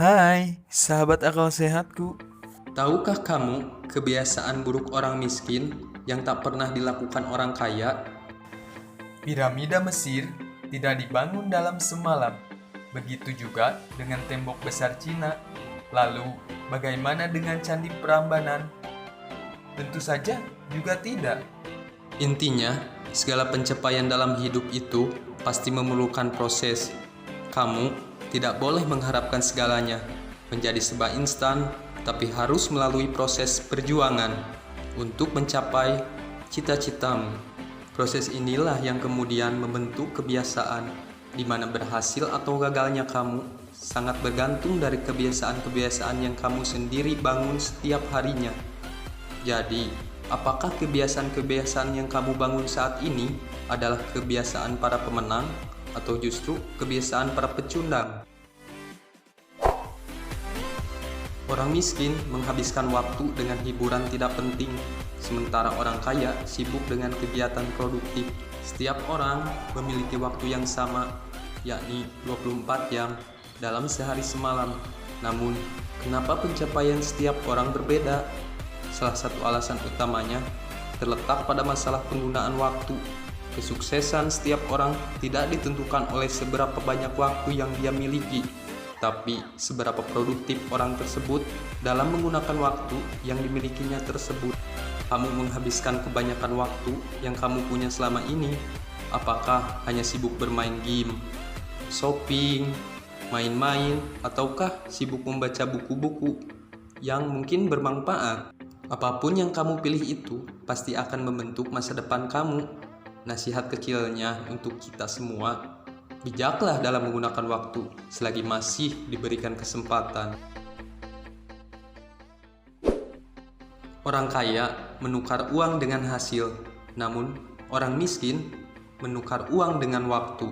Hai, sahabat akal sehatku. Tahukah kamu kebiasaan buruk orang miskin yang tak pernah dilakukan orang kaya? Piramida Mesir tidak dibangun dalam semalam. Begitu juga dengan tembok besar Cina. Lalu, bagaimana dengan Candi Prambanan? Tentu saja juga tidak. Intinya, segala pencapaian dalam hidup itu pasti memerlukan proses. Kamu tidak boleh mengharapkan segalanya menjadi serba instan, tapi harus melalui proses perjuangan untuk mencapai cita-citamu. Proses inilah yang kemudian membentuk kebiasaan, di mana berhasil atau gagalnya kamu sangat bergantung dari kebiasaan-kebiasaan yang kamu sendiri bangun setiap harinya. Jadi, apakah kebiasaan-kebiasaan yang kamu bangun saat ini adalah kebiasaan para pemenang atau justru kebiasaan para pecundang? Orang miskin menghabiskan waktu dengan hiburan tidak penting, sementara orang kaya sibuk dengan kegiatan produktif. Setiap orang memiliki waktu yang sama, yakni 24 jam dalam sehari semalam. Namun, kenapa pencapaian setiap orang berbeda? Salah satu alasan utamanya terletak pada masalah penggunaan waktu. Kesuksesan setiap orang tidak ditentukan oleh seberapa banyak waktu yang dia miliki, tapi seberapa produktif orang tersebut dalam menggunakan waktu yang dimilikinya tersebut. Kamu menghabiskan kebanyakan waktu yang kamu punya selama ini, apakah hanya sibuk bermain game, shopping, main-main, ataukah sibuk membaca buku-buku yang mungkin bermanfaat? Apapun yang kamu pilih itu pasti akan membentuk masa depan kamu. Nasihat kecilnya untuk kita semua, bijaklah dalam menggunakan waktu selagi masih diberikan kesempatan. Orang kaya menukar uang dengan hasil, namun orang miskin menukar uang dengan waktu.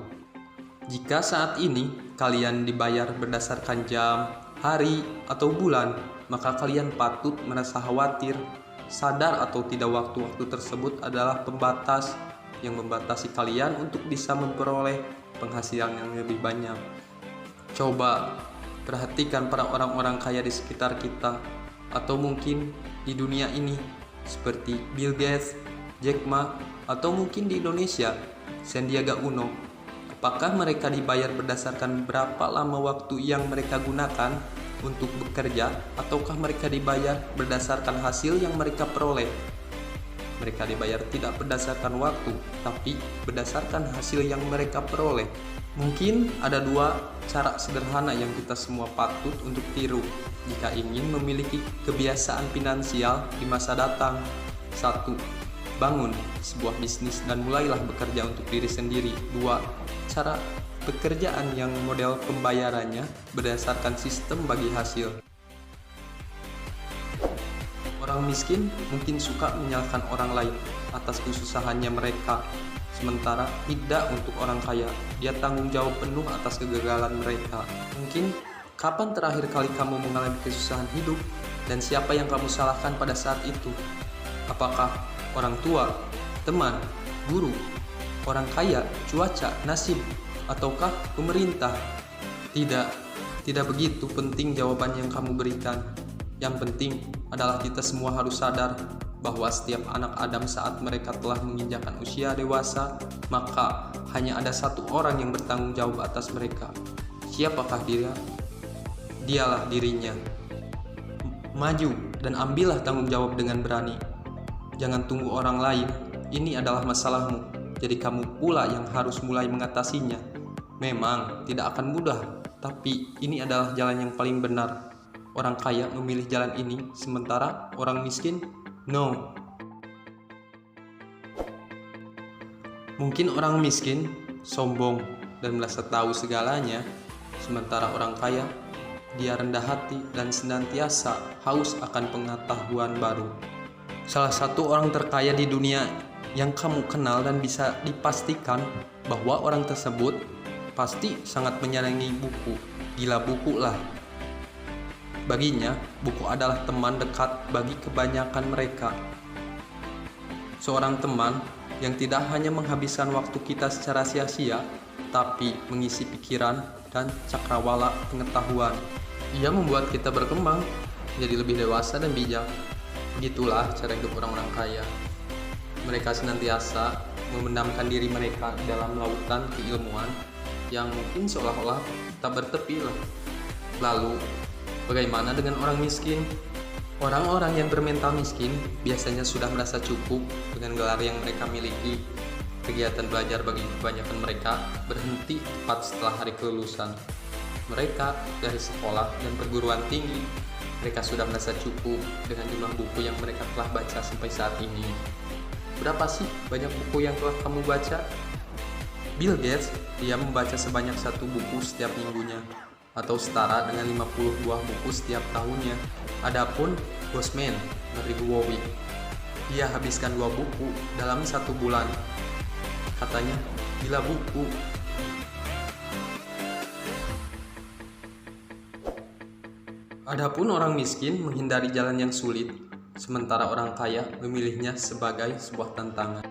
Jika saat ini kalian dibayar berdasarkan jam, hari, atau bulan, maka kalian patut merasa khawatir, sadar atau tidak waktu-waktu tersebut adalah pembatas yang membatasi kalian untuk bisa memperoleh penghasilan yang lebih banyak. Coba perhatikan para orang-orang kaya di sekitar kita, atau mungkin di dunia ini, seperti Bill Gates, Jack Ma, atau mungkin di Indonesia, Sandiaga Uno. Apakah mereka dibayar berdasarkan berapa lama waktu yang mereka gunakan untuk bekerja, ataukah mereka dibayar berdasarkan hasil yang mereka peroleh? Mereka dibayar tidak berdasarkan waktu, tapi berdasarkan hasil yang mereka peroleh. Mungkin ada dua cara sederhana yang kita semua patut untuk tiru jika ingin memiliki kebiasaan finansial di masa datang. 1. Bangun sebuah bisnis dan mulailah bekerja untuk diri sendiri. 2. Cara pekerjaan yang model pembayarannya berdasarkan sistem bagi hasil. Orang miskin mungkin suka menyalahkan orang lain atas kesusahannya mereka, sementara tidak untuk orang kaya. Dia tanggung jawab penuh atas kegagalan mereka. Mungkin kapan terakhir kali kamu mengalami kesusahan hidup dan siapa yang kamu salahkan pada saat itu? Apakah orang tua, teman, guru, orang kaya, cuaca, nasib, ataukah pemerintah? Tidak begitu penting jawaban yang kamu berikan. Yang penting adalah kita semua harus sadar bahwa setiap anak Adam saat mereka telah menginjakkan usia dewasa, maka hanya ada satu orang yang bertanggung jawab atas mereka. Siapakah dia? Dialah dirinya. Maju dan ambillah tanggung jawab dengan berani. Jangan tunggu orang lain, ini adalah masalahmu, jadi kamu pula yang harus mulai mengatasinya. Memang tidak akan mudah, tapi ini adalah jalan yang paling benar. Orang kaya memilih jalan ini, sementara orang miskin, no. Mungkin orang miskin sombong dan merasa tahu segalanya, sementara orang kaya, dia rendah hati dan senantiasa haus akan pengetahuan baru. Salah satu orang terkaya di dunia yang kamu kenal dan bisa dipastikan bahwa orang tersebut pasti sangat menyayangi buku. Gila buku lah. Baginya, buku adalah teman dekat bagi kebanyakan mereka. Seorang teman yang tidak hanya menghabiskan waktu kita secara sia-sia, tapi mengisi pikiran dan cakrawala pengetahuan. Ia membuat kita berkembang, jadi lebih dewasa dan bijak. Begitulah cara hidup orang-orang kaya. Mereka senantiasa memendamkan diri mereka dalam lautan keilmuan yang mungkin seolah-olah tak bertepi. Lalu, bagaimana dengan orang miskin? Orang-orang yang bermental miskin biasanya sudah merasa cukup dengan gelar yang mereka miliki. Kegiatan belajar bagi kebanyakan mereka berhenti tepat setelah hari kelulusan. Mereka dari sekolah dan perguruan tinggi, mereka sudah merasa cukup dengan jumlah buku yang mereka telah baca sampai saat ini. Berapa sih banyak buku yang telah kamu baca? Bill Gates, dia membaca sebanyak 1 buku setiap minggunya, atau setara dengan 50 buah buku setiap tahunnya. Adapun Bosman dari Warwick, dia habiskan 2 buku dalam 1 bulan. Katanya, gila buku. Adapun orang miskin menghindari jalan yang sulit, sementara orang kaya memilihnya sebagai sebuah tantangan.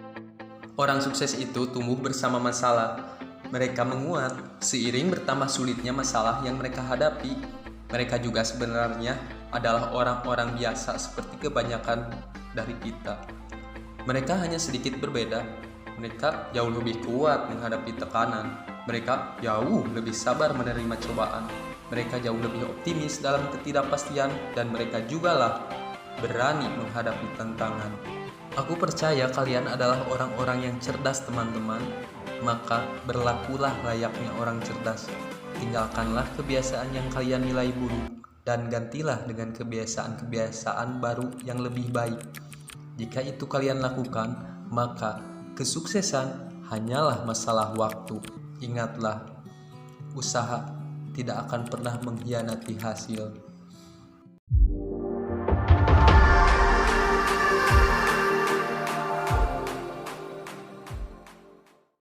Orang sukses itu tumbuh bersama masalah. Mereka menguat seiring bertambah sulitnya masalah yang mereka hadapi. Mereka juga sebenarnya adalah orang-orang biasa seperti kebanyakan dari kita. Mereka hanya sedikit berbeda. Mereka jauh lebih kuat menghadapi tekanan. Mereka jauh lebih sabar menerima cobaan. Mereka jauh lebih optimis dalam ketidakpastian, dan mereka jugalah berani menghadapi tantangan. Aku percaya kalian adalah orang-orang yang cerdas, teman-teman. Maka berlakulah layaknya orang cerdas. Tinggalkanlah kebiasaan yang kalian nilai buruk dan gantilah dengan kebiasaan-kebiasaan baru yang lebih baik. Jika itu kalian lakukan, maka kesuksesan hanyalah masalah waktu. Ingatlah, usaha tidak akan pernah mengkhianati hasil.